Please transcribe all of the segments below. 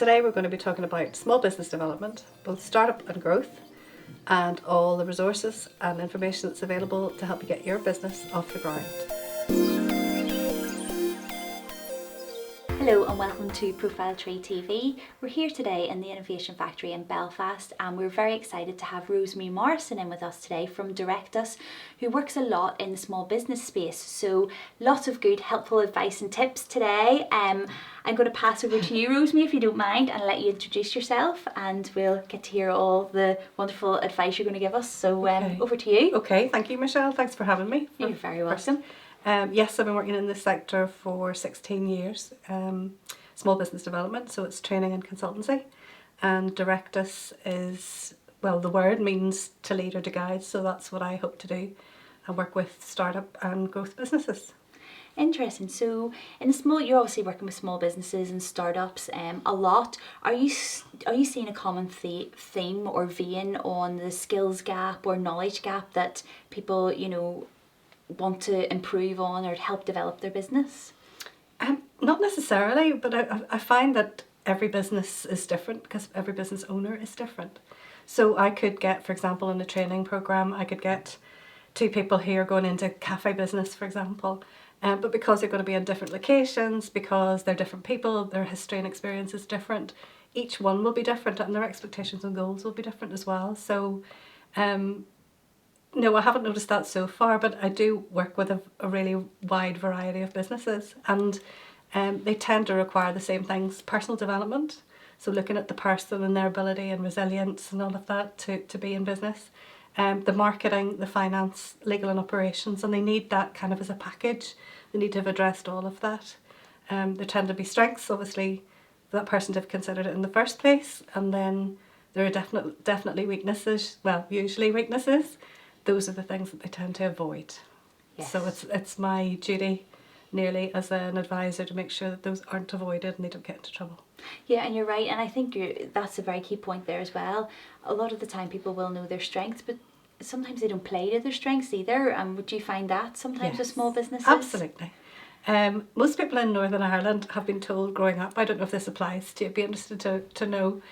Today we're going to be talking about small business development, both startup and growth, and all the resources and information that's available to help you get your business off the ground. Hello and welcome to ProfileTree TV. We're here today in the Innovation Factory in Belfast, and we're very excited to have Rosemary Morrison in with us today from Directus, who works a lot in the small business space. So lots of good helpful advice and tips today. I'm going to pass over to you, Rosemary, if you don't mind, and let you introduce yourself, and we'll get to hear all the wonderful advice you're going to give us. So over to you. Okay, thank you, Michelle. Thanks for having me. You're very welcome. Yes, I've been working in this sector for 16 years, small business development, so it's training and consultancy. And Directus is, well, the word means to lead or to guide, so that's what I hope to do. I work with startup and growth businesses. Interesting. So you're obviously working with small businesses and startups a lot. Are you seeing a common theme or vein on the skills gap or knowledge gap that people, want to improve on or help develop their business? Not necessarily, but I find that every business is different because every business owner is different. So I could get, for example, in a training program, I could get two people here going into cafe business, for example, but because they're going to be in different locations, because they're different people, their history and experience is different, each one will be different and their expectations and goals will be different as well. So no, I haven't noticed that so far, but I do work with a really wide variety of businesses, and they tend to require the same things: personal development, so looking at the person and their ability and resilience and all of that to be in business, the marketing, the finance, legal and operations, and they need that kind of as a package. They need to have addressed all of that. There tend to be strengths, obviously, for that person to have considered it in the first place, and then there are definitely weaknesses, well, usually weaknesses. Those are the things that they tend to avoid. Yes. So it's my duty nearly as an advisor to make sure that those aren't avoided and they don't get into trouble. Yeah, and you're right, and I think that's a very key point there as well. A lot of the time people will know their strengths, but sometimes they don't play to their strengths either. Would you find that sometimes with small businesses? Absolutely. Most people in Northern Ireland have been told growing up, I don't know if this applies to you, I'd be interested to know,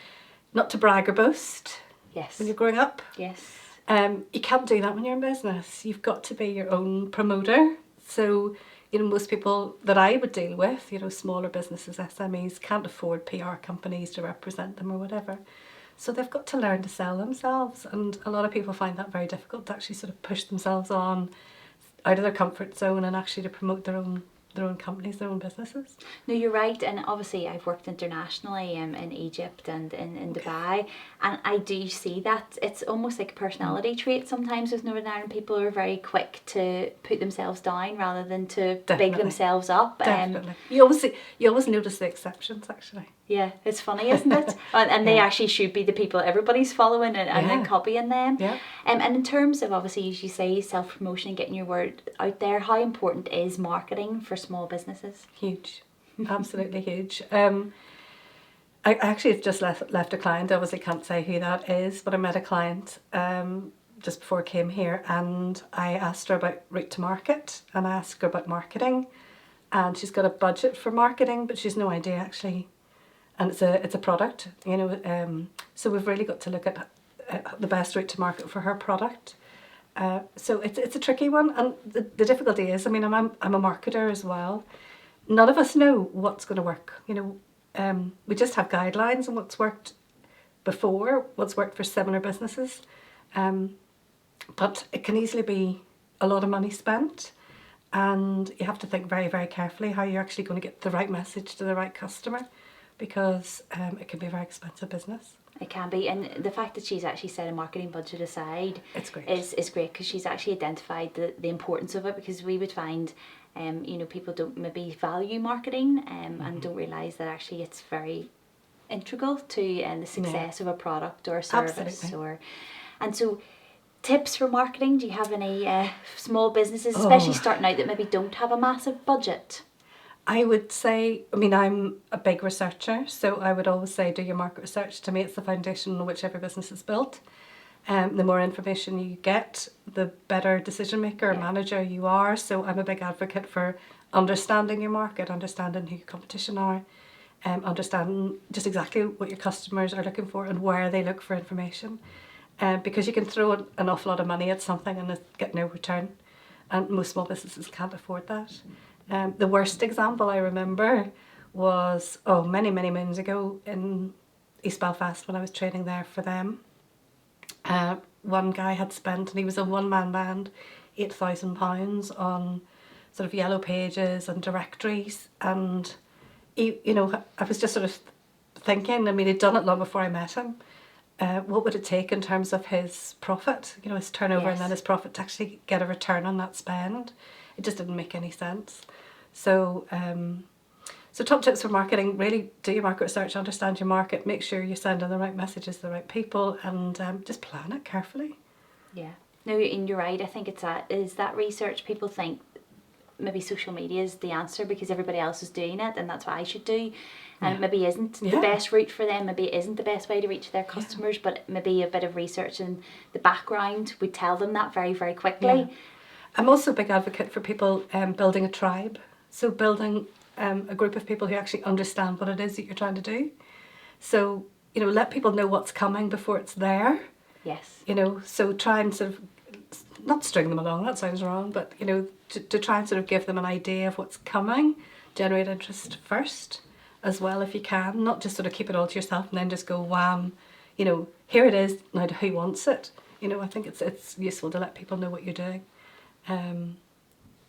not to brag or boast. Yes. When you're growing up. Yes. You can't do that when you're in business. You've got to be your own promoter. So, most people that I would deal with, smaller businesses, SMEs, can't afford PR companies to represent them or whatever. So they've got to learn to sell themselves. And a lot of people find that very difficult to actually sort of push themselves on out of their comfort zone and actually to promote their own companies, their own businesses. No, you're right, and obviously I've worked internationally in Egypt and in Dubai, and I do see that it's almost like a personality trait sometimes with Northern Ireland. People are very quick to put themselves down rather than to big themselves up. Definitely. You always notice the exceptions, actually. Yeah, it's funny, isn't it? And they actually should be the people everybody's following and then copying them. Yeah. And in terms of, obviously, as you say, self-promotion, getting your word out there, how important is marketing for small businesses? Huge. Absolutely huge. I actually have just left a client. I obviously can't say who that is, but I met a client just before I came here, and I asked her about route to market, and I asked her about marketing, and she's got a budget for marketing, but she's no idea actually. And it's a product, so we've really got to look at the best route to market for her product. So it's a tricky one, and the difficulty is, I'm a marketer as well. None of us know what's going to work. We just have guidelines on what's worked before, what's worked for similar businesses, but it can easily be a lot of money spent, and you have to think very, very carefully how you're actually going to get the right message to the right customer, because it can be a very expensive business. It can be, and the fact that she's actually set a marketing budget aside it's great. is great, because she's actually identified the importance of it, because we would find people don't maybe value marketing and don't realise that actually it's very integral to the success of a product or a service. Absolutely. And so tips for marketing, do you have any small businesses, especially starting out, that maybe don't have a massive budget? I would say, I'm a big researcher, so I would always say do your market research. To me, it's the foundation on which every business is built. The more information you get, the better decision maker or manager you are. So I'm a big advocate for understanding your market, understanding who your competition are, understanding just exactly what your customers are looking for and where they look for information. Because you can throw an awful lot of money at something and get no return. And most small businesses can't afford that. The worst example I remember was, many, many moons ago in East Belfast when I was training there for them. One guy had spent, and he was a one-man band, £8,000 on sort of yellow pages and directories. And, I was just sort of thinking, he'd done it long before I met him. What would it take in terms of his profit, his turnover and then his profit to actually get a return on that spend? It just didn't make any sense. So, so top tips for marketing: really do your market research, understand your market, make sure you're sending the right messages to the right people, and just plan it carefully. Yeah. No, and you're right. I think it's that research. People think maybe social media is the answer because everybody else is doing it and that's what I should do. And it maybe isn't the best route for them, maybe it isn't the best way to reach their customers, but maybe a bit of research in the background would tell them that very, very quickly. Yeah. I'm also a big advocate for people building a tribe. So building a group of people who actually understand what it is that you're trying to do. So, let people know what's coming before it's there. Yes. So try and sort of, not string them along, that sounds wrong, but, to try and sort of give them an idea of what's coming, generate interest first as well if you can, not just sort of keep it all to yourself and then just go wham, here it is, now who wants it? I think it's useful to let people know what you're doing.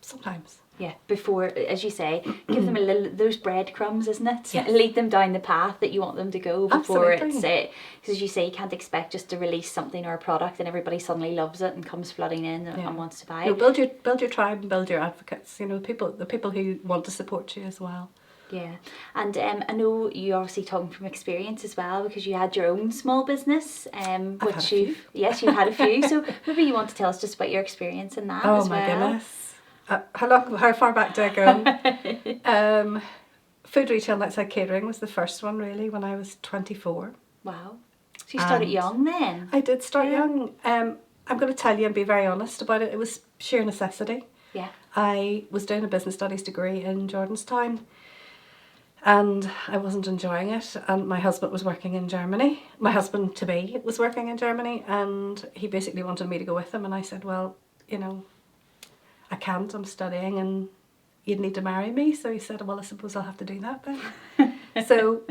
Sometimes. Yeah, before, as you say, give them those breadcrumbs, isn't it? Yes. Lead them down the path that you want them to go before Absolutely. it's, because as you say, you can't expect just to release something or a product and everybody suddenly loves it and comes flooding in and wants to buy it. Build your tribe and build your advocates, the people who want to support you as well. Yeah, and I know you obviously talking from experience as well because you had your own small business, which you've had a few. So maybe you want to tell us just about your experience in that as well. Oh my goodness. How far back do I go? Food retail and outside catering was the first one really when I was 24. Wow. So you started young then? I did start young. I'm going to tell you and be very honest about it. It was sheer necessity. Yeah. I was doing a business studies degree in Jordanstown and I wasn't enjoying it, and my husband was working in Germany. My husband to be was working in Germany and he basically wanted me to go with him, and I said, well, I can't, I'm studying and you'd need to marry me. So he said, well, I suppose I'll have to do that then. So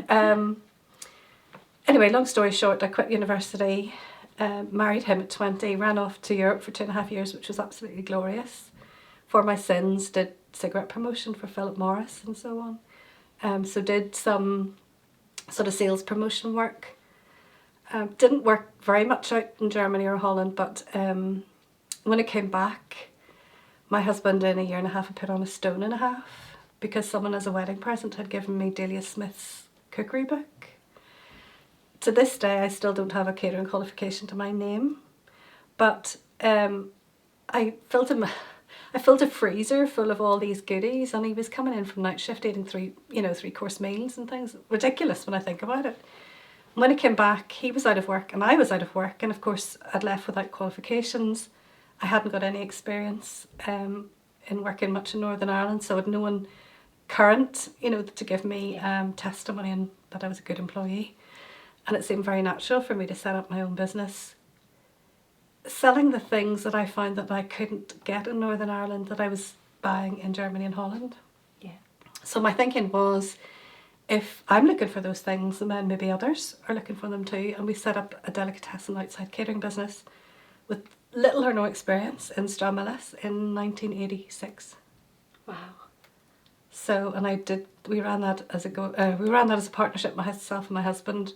anyway, long story short, I quit university, married him at 20, ran off to Europe for 2.5 years, which was absolutely glorious. For my sins, did cigarette promotion for Philip Morris and so on. So did some sort of sales promotion work. Didn't work very much out in Germany or Holland, but when I came back, my husband in 1.5 years had put on 1.5 stone because someone as a wedding present had given me Delia Smith's cookery book. To this day I still don't have a catering qualification to my name, but I filled a freezer full of all these goodies, and he was coming in from night shift eating 3-course meals and things. Ridiculous when I think about it. When he came back, he was out of work and I was out of work, and of course I'd left without qualifications. I hadn't got any experience in working much in Northern Ireland, so I had no one current, to give me testimony and that I was a good employee. And it seemed very natural for me to set up my own business, selling the things that I found that I couldn't get in Northern Ireland that I was buying in Germany and Holland. Yeah. So my thinking was, if I'm looking for those things, then maybe others are looking for them too. And we set up a delicatessen outside catering business with little or no experience in Stranmillis in 1986. Wow. So, and we ran that as a partnership, myself and my husband,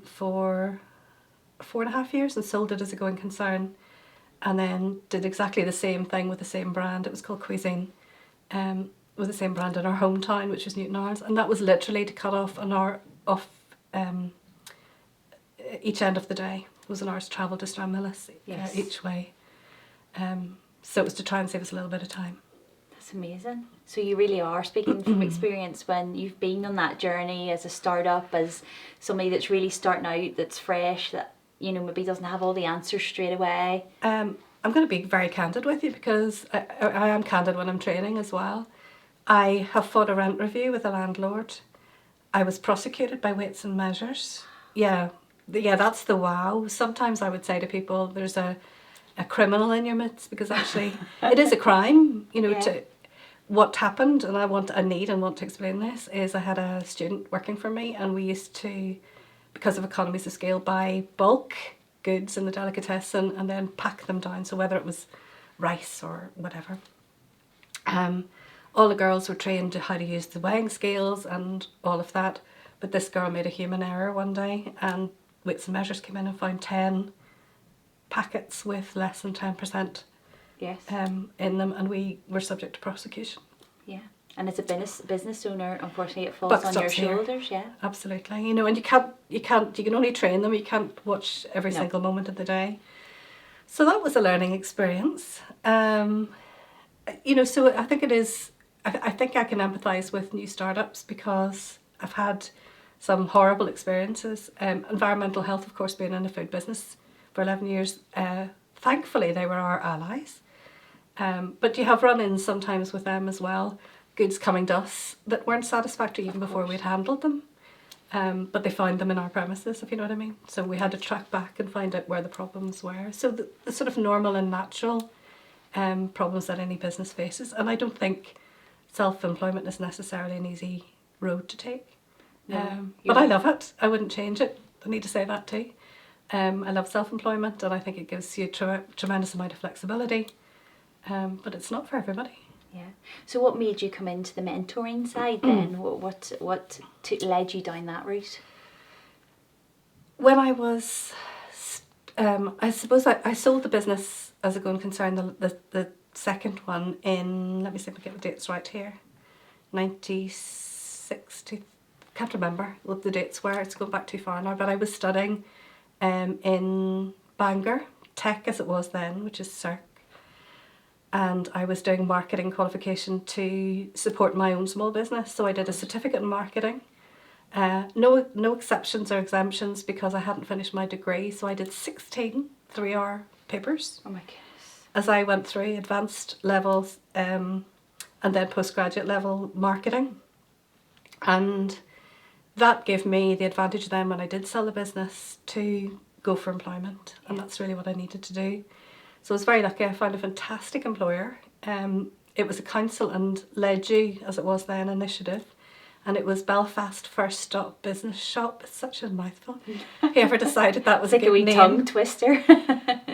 for 4.5 years, and sold it as a going concern, and then did exactly the same thing with the same brand. It was called Cuisine, with the same brand in our hometown, which was Newton Ours, and that was literally to cut off an hour off each end of the day. Was an hour's travel to Stranmillis each way. So it was to try and save us a little bit of time. That's amazing. So you really are speaking from experience when you've been on that journey as a startup, as somebody that's really starting out, that's fresh, that maybe doesn't have all the answers straight away. I'm going to be very candid with you because I am candid when I'm training as well. I have fought a rent review with a landlord I was prosecuted by Weights and Measures. Yeah, yeah, that's the wow. Sometimes I would say to people, there's a criminal in your midst, because actually it is a crime, you know. Yeah. What happened, and I want to explain this, is I had a student working for me, and we used to, because of economies of scale, buy bulk goods in the delicatessen and then pack them down. So whether it was rice or whatever, all the girls were trained to how to use the weighing scales and all of that. But this girl made a human error one day, and Weights and Measures came in and found 10 packets with less than 10% Yes. in them, and we were subject to prosecution. Yeah. And as a business owner, unfortunately, it falls Buck on your stops here. shoulders. Yeah. Absolutely. You know, and you can only train them. You can't watch every single moment of the day. So that was a learning experience. You know, so I think it is. I think I can empathise with new startups, because I've had some horrible experiences. Environmental health, of course, being in the food business for 11 years. Thankfully, they were our allies. But you have run-ins sometimes with them as well. Goods coming to us that weren't satisfactory even before we'd handled them. But they found them in our premises, if you know what I mean. So we had to track back and find out where the problems were. So the sort of normal and natural problems that any business faces. And I don't think self-employment is necessarily an easy road to take. But I love it. I wouldn't change it. I need to say that too. I love self-employment, and I think it gives you a tremendous amount of flexibility. But it's not for everybody. Yeah. So what made you come into the mentoring side then? What led you down that route? When I was, I suppose I sold the business as a going concern, the second one in, let me see if I get the dates right here, 96, can't remember what the dates were, it's going back too far now, but I was studying in Bangor, tech as it was then, which is CERC. And I was doing marketing qualification to support my own small business. So I did a certificate in marketing. No exceptions or exemptions, because I hadn't finished my degree. So I did 16 3-hour papers. Oh my goodness. As I went through advanced levels and then postgraduate level marketing. And that gave me the advantage then, when I did sell the business, to go for employment. Yeah. And that's really what I needed to do. So I was very lucky. I found a fantastic employer. It was a council and Ledu, as it was then, initiative. And it was Belfast First Stop Business Shop. It's such a mouthful. Whoever decided that was like a good wee name. Tongue twister.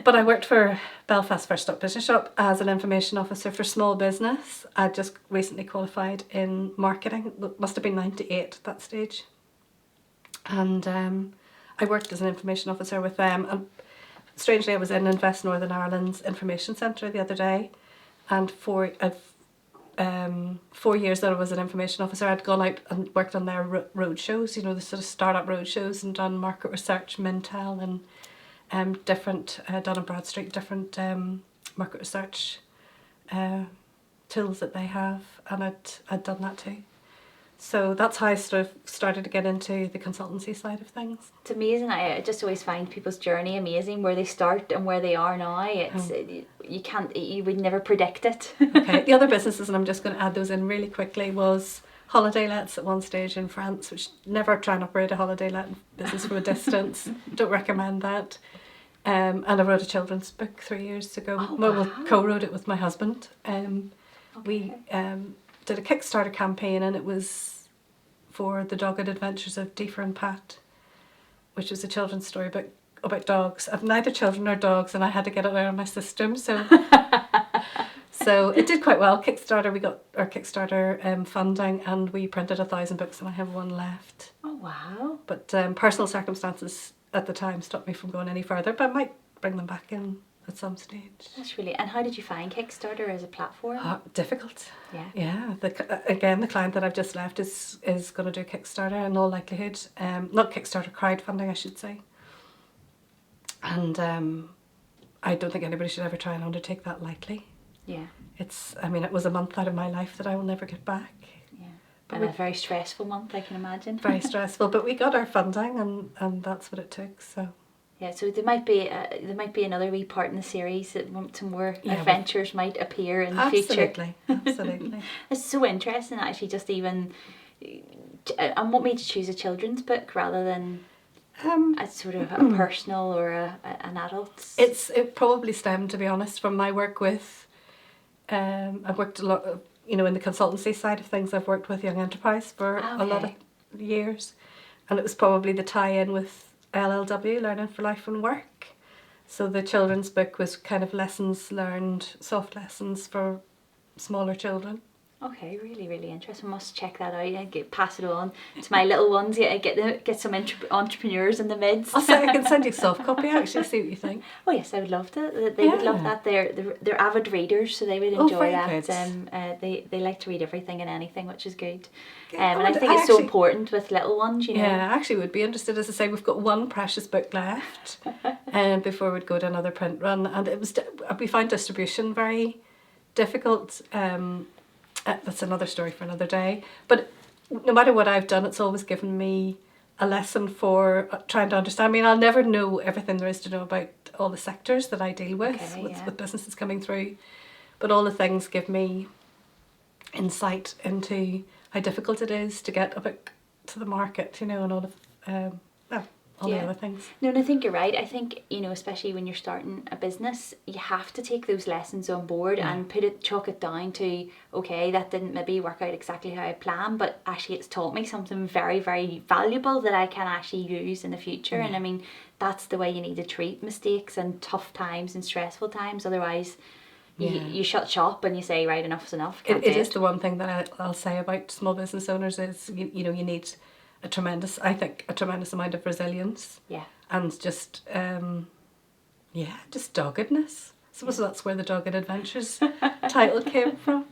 But I worked for Belfast First Stop Business Shop as an information officer for small business. I'd just recently qualified in marketing. It must have been 98 at that stage. And I worked as an information officer with them. And strangely, I was in Invest Northern Ireland's information centre the other day, and for 4 years that I was an information officer, I'd gone out and worked on their road shows, you know, the sort of startup road shows, and done market research, Mintel, and different Dun & Bradstreet, different market research tools that they have, and I'd done that too. So that's how I sort of started to get into the consultancy side of things. It's amazing. I just always find people's journey amazing, where they start and where they are now. It's you would never predict it. Okay. The other businesses, and I'm just going to add those in really quickly, was holiday lets at one stage in France, which never try and operate a holiday let business from a distance. Don't recommend that. And I wrote a children's book 3 years ago. Oh, Well, wow. co-wrote it with my husband. Okay. We did a Kickstarter campaign, and it was for the dogged adventures of Deefer and Pat, which was a children's story book about dogs. I've neither children nor dogs, and I had to get it out of my system. So it did quite well. Kickstarter, we got our Kickstarter funding, and we printed 1,000 books, and I have one left. Oh wow. But personal circumstances at the time stopped me from going any further, but I might bring them back in at some stage. That's really. And how did you find Kickstarter as a platform? Difficult. Yeah. Yeah. The client that I've just left is going to do Kickstarter in all likelihood. Not Kickstarter, crowdfunding, I should say. And I don't think anybody should ever try and undertake that lightly. Yeah. It was a month out of my life that I will never get back. Yeah. And a very stressful month, I can imagine. Very stressful, but we got our funding, and that's what it took. So. Yeah, so there might be another wee part in the series that some more adventures might appear in the future. Absolutely. It's so interesting, actually, just even And what made you choose a children's book rather than a sort of a personal or an adult's? It probably stemmed, to be honest, from my work with, I've worked a lot, in the consultancy side of things. I've worked with Young Enterprise for a lot of years, and it was probably the tie-in with LLW, Learning for Life and Work. So the children's book was kind of lessons learned, soft lessons for smaller children. Okay, really, really interesting. Must check that out and pass it on to my little ones. Yeah, get some entrepreneurs in the midst. I can send you a soft copy, actually, see what you think. Oh yes, I would love to. They would love that. They're avid readers, so they would enjoy that. They like to read everything and anything, which is good. And I think it's so important with little ones, Yeah, I actually would be interested. As I say, we've got one precious book left, before we'd go to another print run, and we found distribution very difficult. That's another story for another day. But no matter what I've done, it's always given me a lesson for trying to understand. I mean, I'll never know everything there is to know about all the sectors that I deal with, with businesses coming through. But all the things give me insight into how difficult it is to get a book to the market, and all of all the other things. No, and I think you're right. I think, especially when you're starting a business, you have to take those lessons on board and chalk it down to, okay, that didn't maybe work out exactly how I planned, but actually it's taught me something very, very valuable that I can actually use in the future. And I mean, that's the way you need to treat mistakes and tough times and stressful times. Otherwise, you shut shop and you say, right, enough's enough. It is the one thing that I'll say about small business owners is, you need a tremendous amount of resilience. Yeah. And just doggedness. I suppose that's where the Dogged Adventures title came from.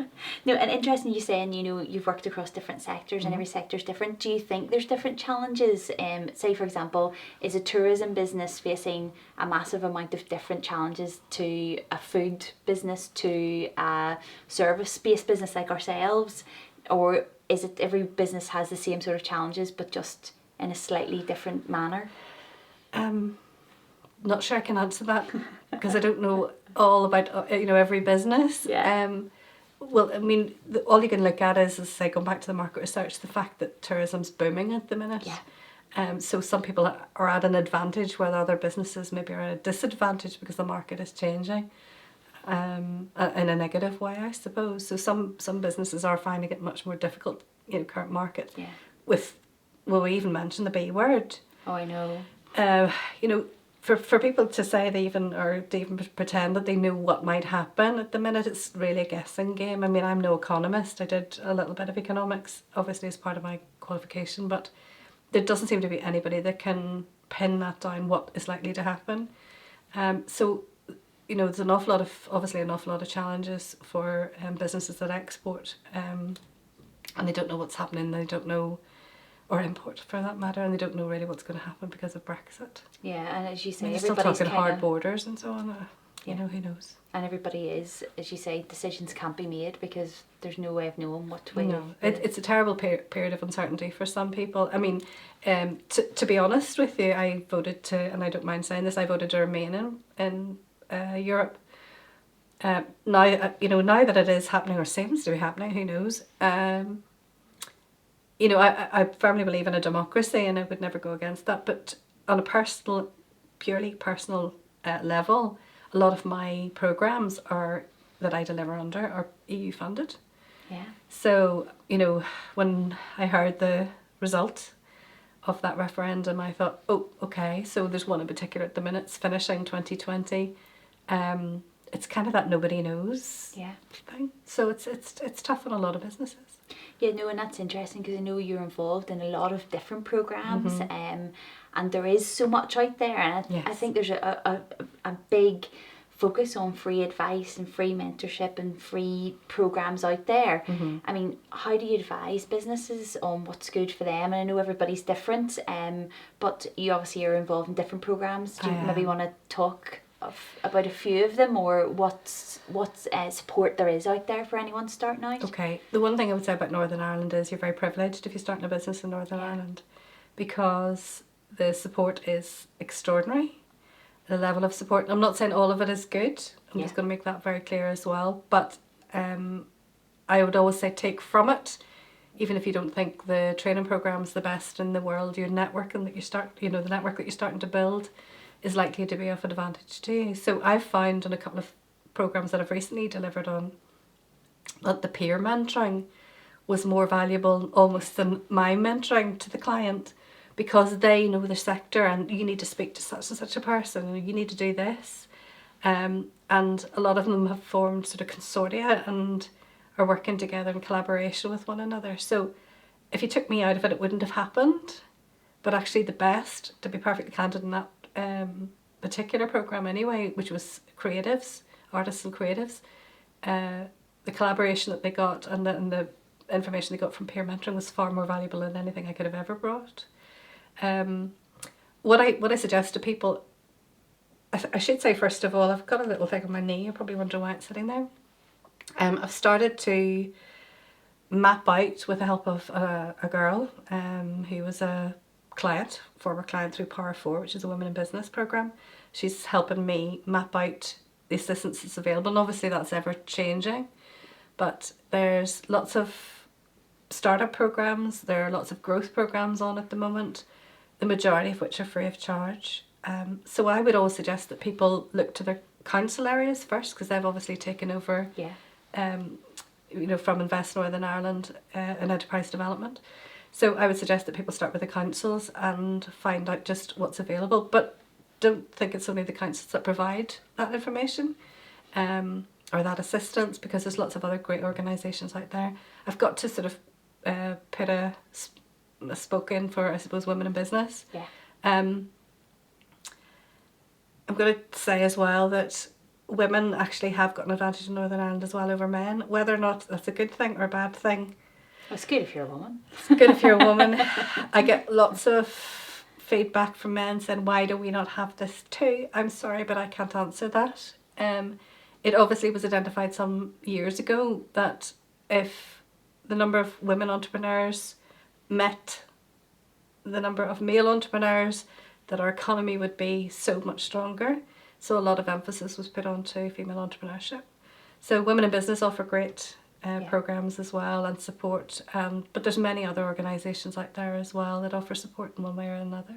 No, and interesting you saying, you've worked across different sectors and every sector's different. Do you think there's different challenges? Say, for example, is a tourism business facing a massive amount of different challenges to a food business, to a service-based business like ourselves? Or is it every business has the same sort of challenges but just in a slightly different manner? Not sure I can answer that because I don't know all about every business. Well, I mean, all you can look at is, say, going back to the market research, the fact that tourism's booming at the minute. So some people are at an advantage while other businesses maybe are at a disadvantage because the market is changing. In a negative way, I suppose. So some businesses are finding it much more difficult, current market. We even mentioned the B word. Oh, I know. For people to say they even pretend that they know what might happen at the minute, it's really a guessing game. I mean, I'm no economist. I did a little bit of economics, obviously, as part of my qualification, but there doesn't seem to be anybody that can pin that down, what is likely to happen. So there's an awful lot of challenges for businesses that export, and they don't know what's happening. They don't know, or import for that matter, and they don't know really what's going to happen because of Brexit. Yeah, and as you say, everybody's still talking hard borders and so on. Who knows? And everybody is, as you say, decisions can't be made because there's no way of knowing what way. No, it's a terrible period of uncertainty for some people. I mean, to be honest with you, I voted to, and I don't mind saying this, I voted to remain in Europe. Now that it is happening, or seems to be happening, who knows? I firmly believe in a democracy, and I would never go against that. But on a purely personal level, a lot of my programs that I deliver under are EU funded. Yeah. So when I heard the result of that referendum, I thought, oh, okay. So there's one in particular at the minute. It's finishing 2020. It's kind of that nobody knows thing. So it's tough on a lot of businesses. Yeah, no, and that's interesting because I know you're involved in a lot of different programs, and there is so much out there, and I think there's a big focus on free advice and free mentorship and free programs out there. I mean, how do you advise businesses on what's good for them? And I know everybody's different, but you obviously are involved in different programs. Do you maybe want to talk about a few of them, or what support there is out there for anyone starting out? Okay, the one thing I would say about Northern Ireland is you're very privileged if you're starting a business in Northern Ireland, because the support is extraordinary. The level of support, I'm not saying all of it is good, I'm just going to make that very clear as well, but I would always say take from it even if you don't think the training program's the best in the world, your networking that the network that you're starting to build is likely to be of advantage to you. So I've found in a couple of programs that I've recently delivered on that the peer mentoring was more valuable almost than my mentoring to the client, because they know the sector and you need to speak to such and such a person and you need to do this. And a lot of them have formed sort of consortia and are working together in collaboration with one another. So if you took me out of it, it wouldn't have happened. But actually the best, to be perfectly candid, in that particular program anyway, which was creatives, artists and creatives, the collaboration that they got and the information they got from peer mentoring was far more valuable than anything I could have ever brought. What I suggest to people, I should say first of all, I've got a little thing on my knee. You're probably wondering why it's sitting there. I've started to map out, with the help of a girl who was a former client through Power 4, which is a Women in Business program. She's helping me map out the assistance that's available, and obviously that's ever changing. But there's lots of startup programs, there are lots of growth programs on at the moment, the majority of which are free of charge. So I would always suggest that people look to their council areas first, because they've obviously taken over from Invest Northern Ireland in enterprise development. So I would suggest that people start with the councils and find out just what's available, but don't think it's only the councils that provide that information or that assistance, because there's lots of other great organisations out there. I've got to sort of put a spoke in for, I suppose, Women in Business. Yeah. I'm going to say as well that women actually have got an advantage in Northern Ireland as well over men. Whether or not that's a good thing or a bad thing. It's good if you're a woman. It's good if you're a woman. I get lots of feedback from men saying, why do we not have this too? I'm sorry, but I can't answer that. It obviously was identified some years ago that if the number of women entrepreneurs met the number of male entrepreneurs, that our economy would be so much stronger. So a lot of emphasis was put onto female entrepreneurship. So Women in Business offer great programs as well and support, but there's many other organisations out there as well that offer support in one way or another.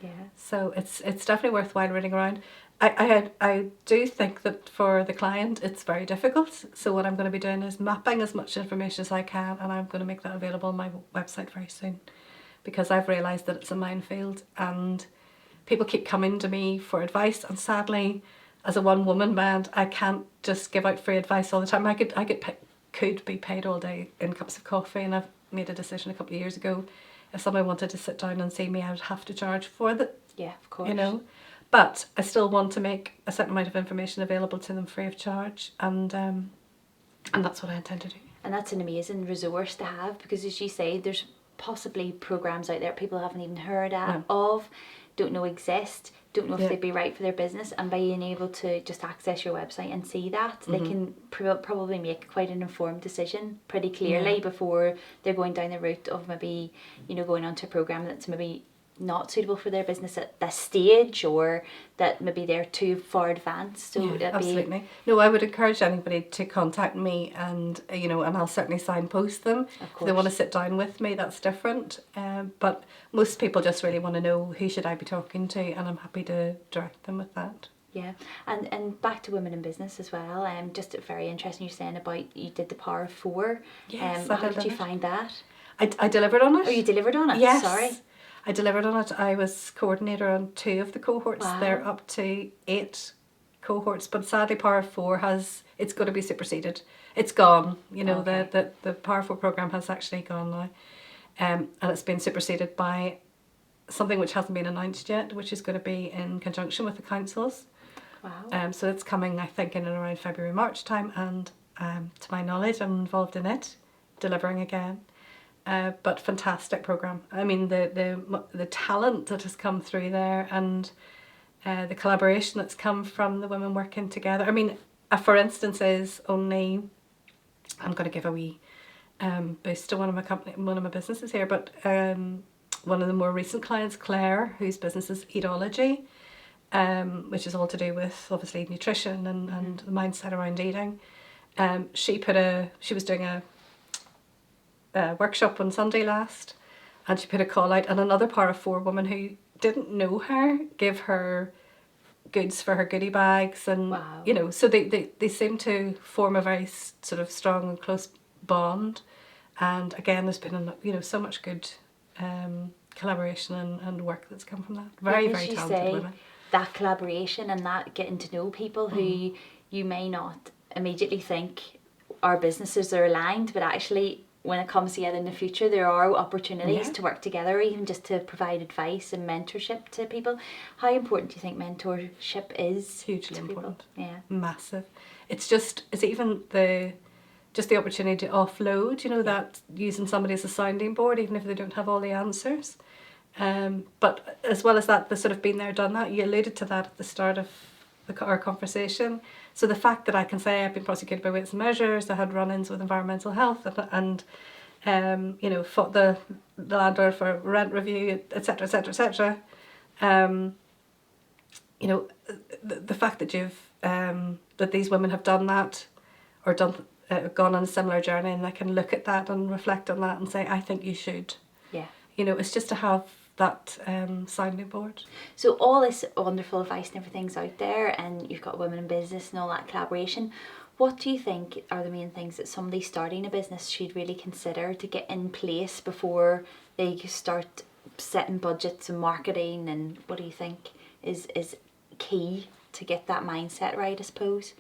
Yeah. So it's definitely worthwhile reading around. I do think that for the client it's very difficult. So what I'm going to be doing is mapping as much information as I can, and I'm going to make that available on my website very soon, because I've realised that it's a minefield and people keep coming to me for advice, and sadly, as a one-woman band, I can't just give out free advice all the time. I could be paid all day in cups of coffee, and I've made a decision a couple of years ago. If someone wanted to sit down and see me, I would have to charge for that. Yeah, of course. But I still want to make a certain amount of information available to them free of charge, and that's what I intend to do. And that's an amazing resource to have, because as you say, there's possibly programs out there people haven't even heard of, don't know exist, don't know if they'd be right for their business, and by being able to just access your website and see that, they can probably make quite an informed decision pretty clearly before they're going down the route of maybe, going onto a program that's maybe not suitable for their business at this stage, or that maybe they're too far advanced. So absolutely. No, I would encourage anybody to contact me, and and I'll certainly signpost them. If they want to sit down with me, that's different. But most people just really want to know, who should I be talking to, and I'm happy to direct them with that. Yeah, and back to Women in Business as well. Just very interesting, you're saying about you did the Power 4. Yes, how did you find that? I delivered on it. Oh, you delivered on it? Yes. Sorry. I delivered on it. I was coordinator on 2 of the cohorts. Wow. They're up to 8 cohorts, but sadly Power 4 it's going to be superseded. It's gone. The Power 4 programme has actually gone now. And it's been superseded by something which hasn't been announced yet, which is going to be in conjunction with the councils. Wow. So it's coming, I think, in and around February, March time, and to my knowledge I'm involved in it, delivering again. But fantastic programme. I mean, the talent that has come through there, and the collaboration that's come from the women working together. I mean, for instance, is only, I'm going to give a wee boost to one of my businesses here, but one of the more recent clients, Claire, whose business is Eatology, which is all to do with obviously nutrition and the mindset around eating. She was doing workshop on Sunday last, and she put a call out, and another par of 4 women who didn't know her gave her goods for her goodie bags, and Wow. you know, so they seem to form a very sort of strong and close bond. And again, there's been so much good collaboration and work that's come from that. Very talented women. That collaboration and that getting to know people who you may not immediately think our businesses are aligned, but actually when it comes together in the future, there are opportunities to work together, even just to provide advice and mentorship to people. How important do you think mentorship is? Hugely to important. People? Yeah. Massive. It's even the opportunity to offload, that using somebody as a sounding board, even if they don't have all the answers. But as well as that, the sort of been there, done that. You alluded to that at the start of our conversation. So the fact that I can say I've been prosecuted by weights and measures, I had run-ins with environmental health, and fought the landlord for rent review, etc., etc., etc. The fact that that these women have done that, or gone on a similar journey, and I can look at that and reflect on that and say, I think you should. Yeah. It's just to have that sounding board. So all this wonderful advice and everything's out there, and you've got women in business and all that collaboration. What do you think are the main things that somebody starting a business should really consider to get in place before they start setting budgets and marketing, and what do you think is key to get that mindset right, I suppose?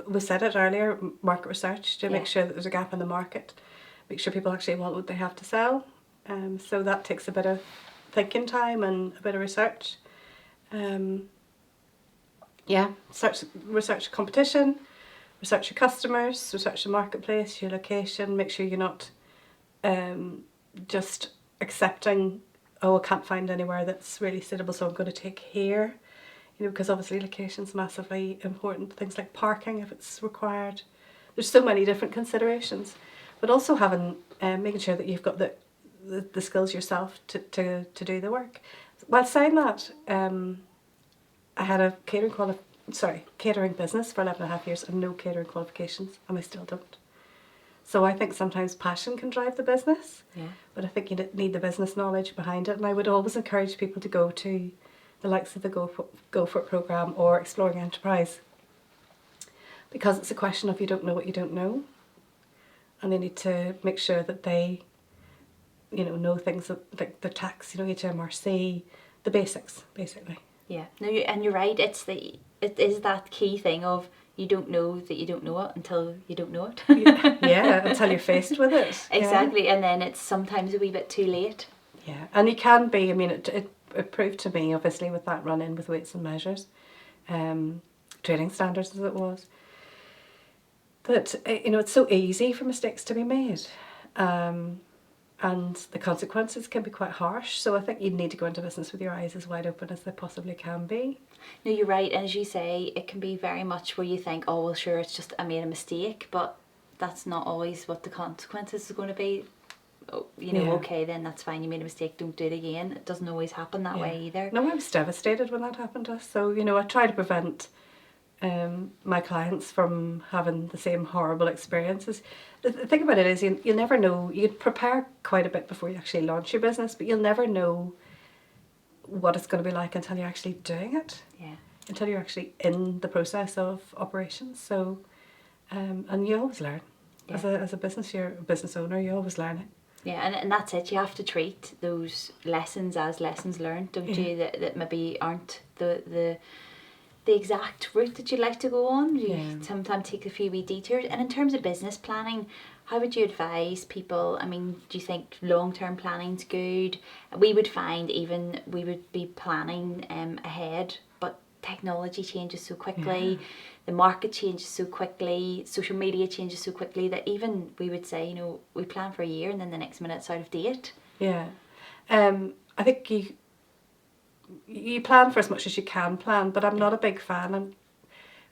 We said it earlier, market research, to make sure that there's a gap in the market, make sure people actually want what they have to sell. So that takes a bit of thinking time and a bit of research. Research competition, research your customers, research the marketplace, your location. Make sure you're not just accepting, I can't find anywhere that's really suitable, so I'm going to take here. Because obviously location's massively important. Things like parking, if it's required. There's so many different considerations. But also making sure that you've got the skills yourself to do the work. While saying that, I had a catering business for 11.5 years and no catering qualifications, and I still don't. So I think sometimes passion can drive the business, but I think you need the business knowledge behind it. And I would always encourage people to go to the likes of the Go For It programme or Exploring Enterprise, because it's a question of you don't know what you don't know, and they need to make sure that they know things like the tax, HMRC, the basics, basically. Yeah, no, and you're right. It is that key thing of you don't know that you don't know it until you don't know it. Until you're faced with it. Exactly, and then it's sometimes a wee bit too late. Yeah, and you can be. I mean, it proved to me, obviously, with that run-in with weights and measures, trading standards as it was, that it's so easy for mistakes to be made. And the consequences can be quite harsh. So I think you need to go into business with your eyes as wide open as they possibly can be. No, you're right. And as you say, it can be very much where you think, oh, well, sure, it's just I made a mistake. But that's not always what the consequences are going to be. Okay, then that's fine. You made a mistake. Don't do it again. It doesn't always happen that way either. No, I was devastated when that happened to us. So, I try to prevent my clients from having the same horrible experiences. The thing about it is you'll never know. You'd prepare quite a bit before you actually launch your business, but you'll never know what it's going to be like until you're actually doing it. Yeah. Until you're actually in the process of operations. So, and you always learn. Yeah. As a business owner, you always learn it. Yeah, and that's it. You have to treat those lessons as lessons learned, don't you? That maybe aren't the exact route that you'd like to go on. You sometimes take a few wee detours. And in terms of business planning, how would you advise people? I mean, do you think long-term planning's good? We would find even we would be planning ahead, but technology changes so quickly, the market changes so quickly, social media changes so quickly that even we would say, we plan for a year and then the next minute it's out of date. Yeah. I think you plan for as much as you can plan, but I'm not a big fan. I'm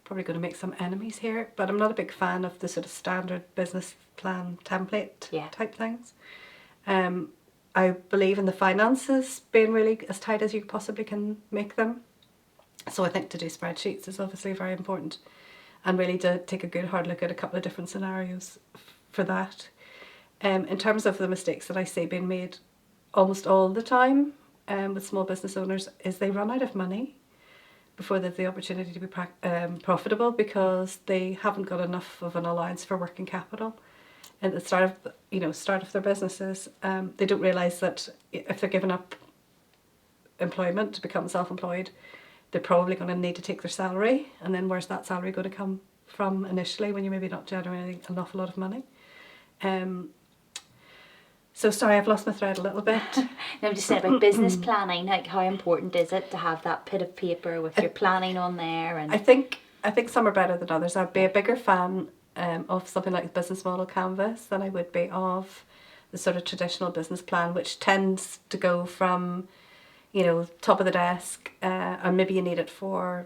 probably going to make some enemies here, but I'm not a big fan of the sort of standard business plan template type things. I believe in the finances being really as tight as you possibly can make them. So I think to do spreadsheets is obviously very important, and really to take a good hard look at a couple of different scenarios for that. In terms of the mistakes that I see being made almost all the time with small business owners, is they run out of money before they have the opportunity to be profitable, because they haven't got enough of an allowance for working capital at the start of their businesses. They don't realise that if they're giving up employment to become self-employed, they're probably going to need to take their salary, and then where's that salary going to come from initially when you're maybe not generating an awful lot of money? So sorry, I've lost my thread a little bit. No, I'm just saying about business planning. Like, how important is it to have that bit of paper with your planning on there? And I think some are better than others. I'd be a bigger fan of something like the business model canvas than I would be of the sort of traditional business plan, which tends to go from, top of the desk, and maybe you need it for,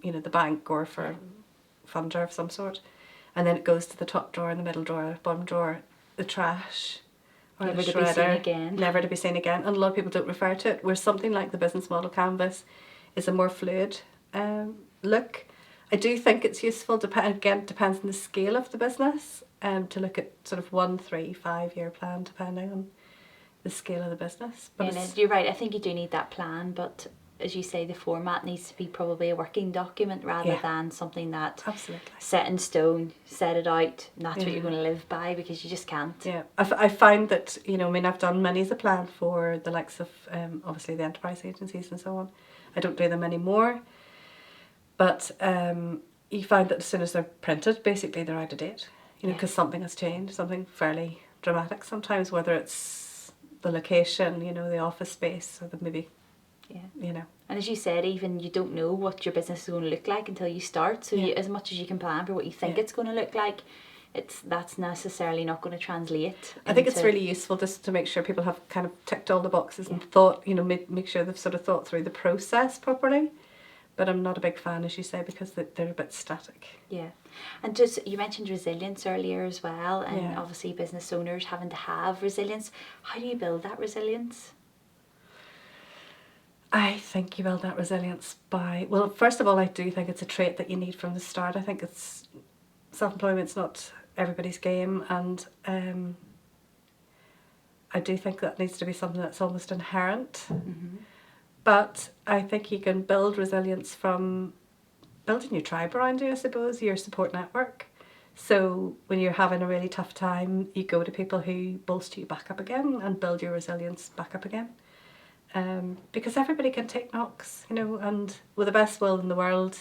the bank or for a funder of some sort, and then it goes to the top drawer, and the middle drawer, bottom drawer, the trash, or never the to be seen shredder, again. never to be seen again. And a lot of people don't refer to it, where something like the business model canvas is a more fluid look. I do think it's useful, again, it depends on the scale of the business, to look at sort of 1, 3, 5 year plan, depending on the scale of the business. But you're right, I think you do need that plan, but as you say, the format needs to be probably a working document rather than something that absolutely set in stone, set it out, and that's what you're going to live by, because you just can't. Yeah, I find that, I've done many as a plan for the likes of, obviously, the enterprise agencies and so on. I don't do them anymore. But you find that as soon as they're printed, basically they're out of date, because something has changed, something fairly dramatic sometimes, whether it's the location, the office space, or the maybe, And as you said, even you don't know what your business is going to look like until you start. So as much as you can plan for what you think it's going to look like, that's necessarily not going to translate. I think it's really useful just to make sure people have kind of ticked all the boxes and thought, make sure they've sort of thought through the process properly. But I'm not a big fan, as you say, because they're a bit static. Yeah. And just, you mentioned resilience earlier as well, and obviously business owners having to have resilience. How do you build that resilience? I think you build that resilience by, well, first of all, I do think it's a trait that you need from the start. I think it's, self-employment's not everybody's game, and I do think that needs to be something that's almost inherent. Mm-hmm. But I think you can build resilience from building your tribe around you, I suppose, your support network. So when you're having a really tough time, you go to people who bolster you back up again and build your resilience back up again. Because everybody can take knocks, and with the best will in the world,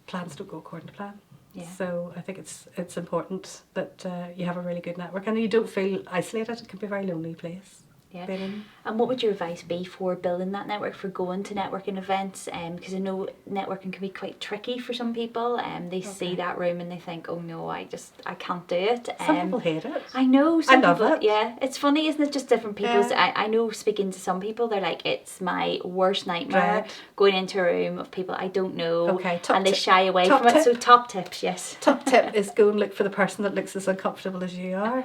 plans don't go according to plan. Yeah. So I think it's important that you have a really good network, and you don't feel isolated. It can be a very lonely place. Yeah. And what would your advice be for building that network, for going to networking events? Because I know networking can be quite tricky for some people. They see that room and they think, oh no, I can't do it. Some people hate it. I know. Some I love people, it. Yeah, it's funny, isn't it? Just different people's. I know, speaking to some people, they're like, it's my worst nightmare going into a room of people I don't know. Okay, and they shy away from it. So top tips, yes. Top tip is go and look for the person that looks as uncomfortable as you are.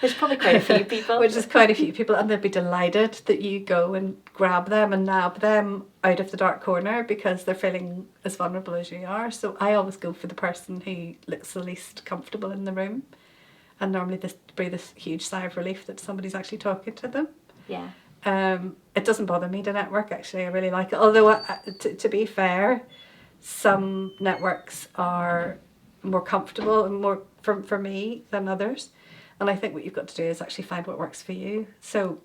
There's probably quite a few people. Which is quite a few people, and they'd be delighted that you go and grab them and nab them out of the dark corner because they're feeling as vulnerable as you are. So I always go for the person who looks the least comfortable in the room, and normally they breathe this huge sigh of relief that somebody's actually talking to them. Yeah. It doesn't bother me to network, actually. I really like it. Although, to be fair, some networks are more comfortable and more for me than others. And I think what you've got to do is actually find what works for you. So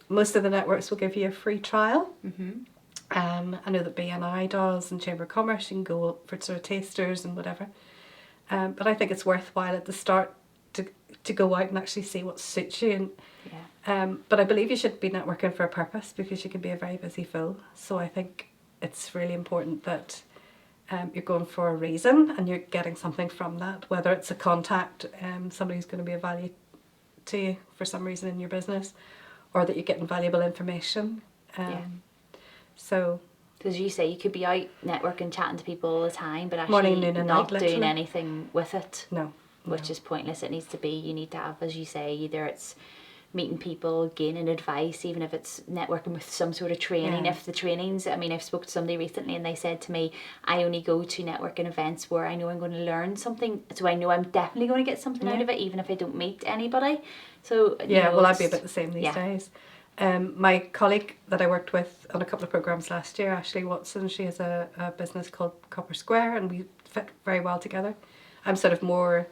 most of the networks will give you a free trial. Mm-hmm. I know that BNI does, and Chamber of Commerce, you can go for sort of tasters and whatever. But I think it's worthwhile at the start to go out and actually see what suits you. And, but I believe you should be networking for a purpose, because you can be a very busy fool. So I think it's really important that you're going for a reason and you're getting something from that, whether it's a contact, somebody who's going to be of value to you for some reason in your business, or that you're getting valuable information. So, because you say you could be out networking, chatting to people all the time, but actually morning, noon, and not night, doing anything with it. No. Which is pointless. It needs to be, you need to have, as you say, either it's meeting people, gaining advice, even if it's networking with some sort of training. Yeah. If the trainings, I mean, I've spoke to somebody recently and they said to me, I only go to networking events where I know I'm going to learn something, so I know I'm definitely going to get something out of it, even if I don't meet anybody. So yeah, well, I'd be a bit the same these yeah. days. My colleague that I worked with on a couple of programs last year, Ashley Watson, she has a business called Copper Square, and we fit very well together. I'm sort of more,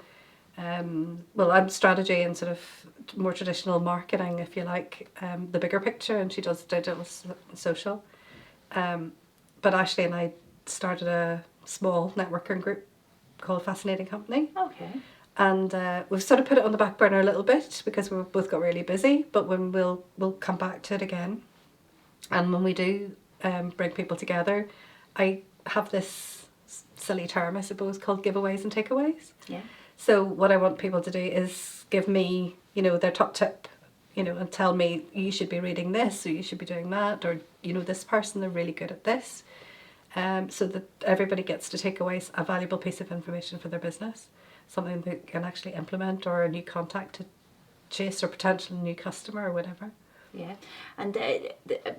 I'm strategy and sort of more traditional marketing, if you like, the bigger picture, and she does digital social. But Ashley and I started a small networking group called Fascinating Company. Okay. And we've sort of put it on the back burner a little bit because we've both got really busy, but when we'll come back to it again. And when we do bring people together, I have this silly term, I suppose, called giveaways and takeaways. Yeah. So what I want people to do is give me, their top tip, and tell me you should be reading this or you should be doing that, or this person, they're really good at this. So that everybody gets to take away a valuable piece of information for their business, something they can actually implement, or a new contact to chase, or potential new customer, or whatever. Yeah, and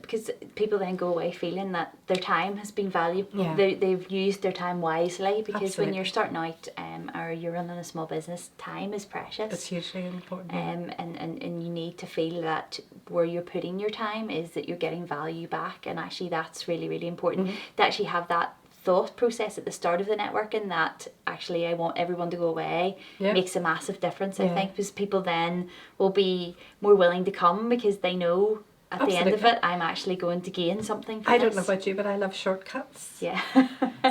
because people then go away feeling that their time has been valuable, Yeah. they've used their time wisely, because Absolutely. when you're starting out or you're running a small business, time is precious. It's hugely important. And you need to feel that where you're putting your time is that you're getting value back, and actually that's really, really important to actually have that thought process at the start of the networking, that actually I want everyone to go away. Makes a massive difference, I think, because people then will be more willing to come because they know at the end of it I'm actually going to gain something from I don't know about you, but I love shortcuts. Yeah.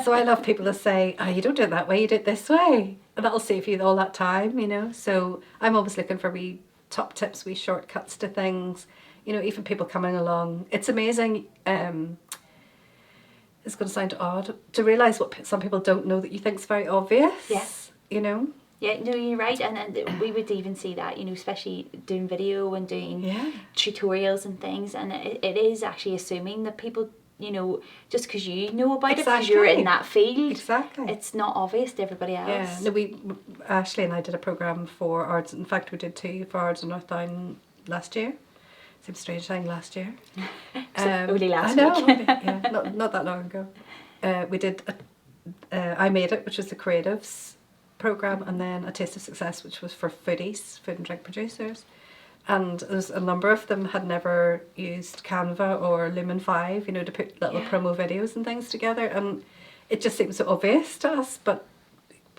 So I love people that say, you don't do it that way, you do it this way, and that'll save you all that time, so I'm always looking for wee top tips, wee shortcuts to things, even people coming along. It's amazing. It's going to sound odd to realise what some people don't know that you think is very obvious. Yes. Yeah, no, you're right, and we would even see that, especially doing video and doing tutorials and things, and it is actually assuming that people, just because you know about it, because you're in that field, it's not obvious to everybody else. Yeah, no, Ashley and I did a programme for Ards, in fact we did 2 for Ards and Northdown last year. Seems strange saying last year. Only last week. Not that long ago. We did I Made It, which was the creatives programme, and then A Taste of Success, which was for foodies, food and drink producers. And there's a number of them had never used Canva or Lumen 5, to put little promo videos and things together, and it just seems so obvious to us, but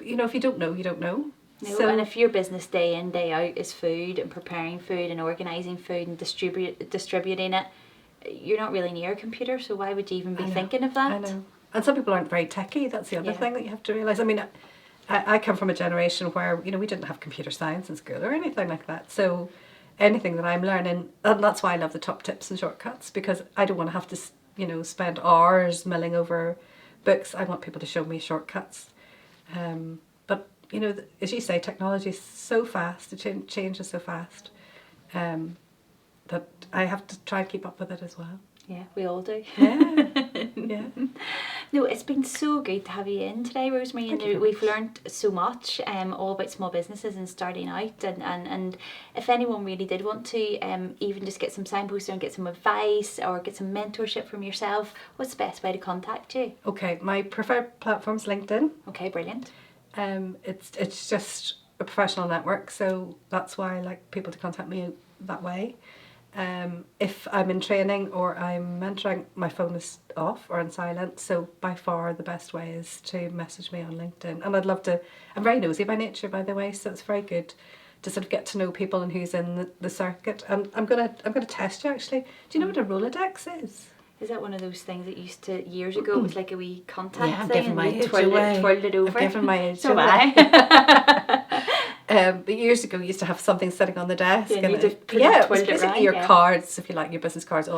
if you don't know, you don't know. No, so, and if your business day in, day out is food and preparing food and organising food and distributing it, you're not really near a computer, so why would you even be thinking of that? I know. And some people aren't very techy, that's the other thing that you have to realise. I mean, I come from a generation where, we didn't have computer science in school or anything like that, so anything that I'm learning, and that's why I love the top tips and shortcuts, because I don't want to have to, spend hours milling over books. I want people to show me shortcuts. But as you say, technology is so fast, it changes so fast, that I have to try and keep up with it as well. Yeah, we all do. Yeah. No, it's been so good to have you in today, Rosemary, and we've learned so much all about small businesses and starting out, and if anyone really did want to even just get some signposts and get some advice or get some mentorship from yourself, what's the best way to contact you? Okay, my preferred platform's LinkedIn. Okay, brilliant. It's just a professional network, so that's why I like people to contact me that way. If I'm in training or I'm mentoring, my phone is off or on silent, so by far the best way is to message me on LinkedIn. And I'd love to, I'm very nosy by nature, by the way, so it's very good to sort of get to know people and who's in the circuit. And I'm gonna test you actually. Do you know what a Rolodex is? Is that one of those things that used to, years ago, it was like a wee contact thing, and my you twirled it over? I've given my age so away. But years ago, you used to have something sitting on the desk. Yeah, and it was basically your cards, if you like, your business cards.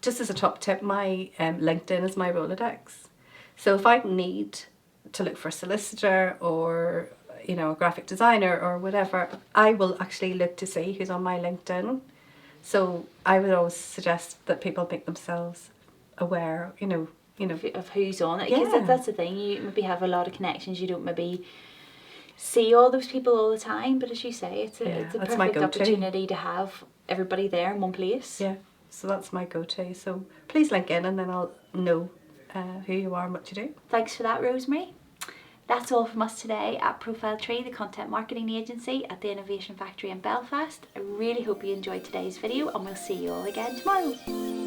Just as a top tip, my LinkedIn is my Rolodex. So if I need to look for a solicitor or a graphic designer or whatever, I will actually look to see who's on my LinkedIn. So I would always suggest that people make themselves aware, of who's on it, because that's the thing. You maybe have a lot of connections. You don't maybe see all those people all the time, but as you say, it's a that's my perfect go-to. opportunity to have everybody there in one place. Yeah, so that's my go-to. So please link in and then I'll know who you are and what you do. Thanks for that, Rosemary. That's all from us today at ProfileTree, the content marketing agency at the Innovation Factory in Belfast. I really hope you enjoyed today's video, and we'll see you all again tomorrow.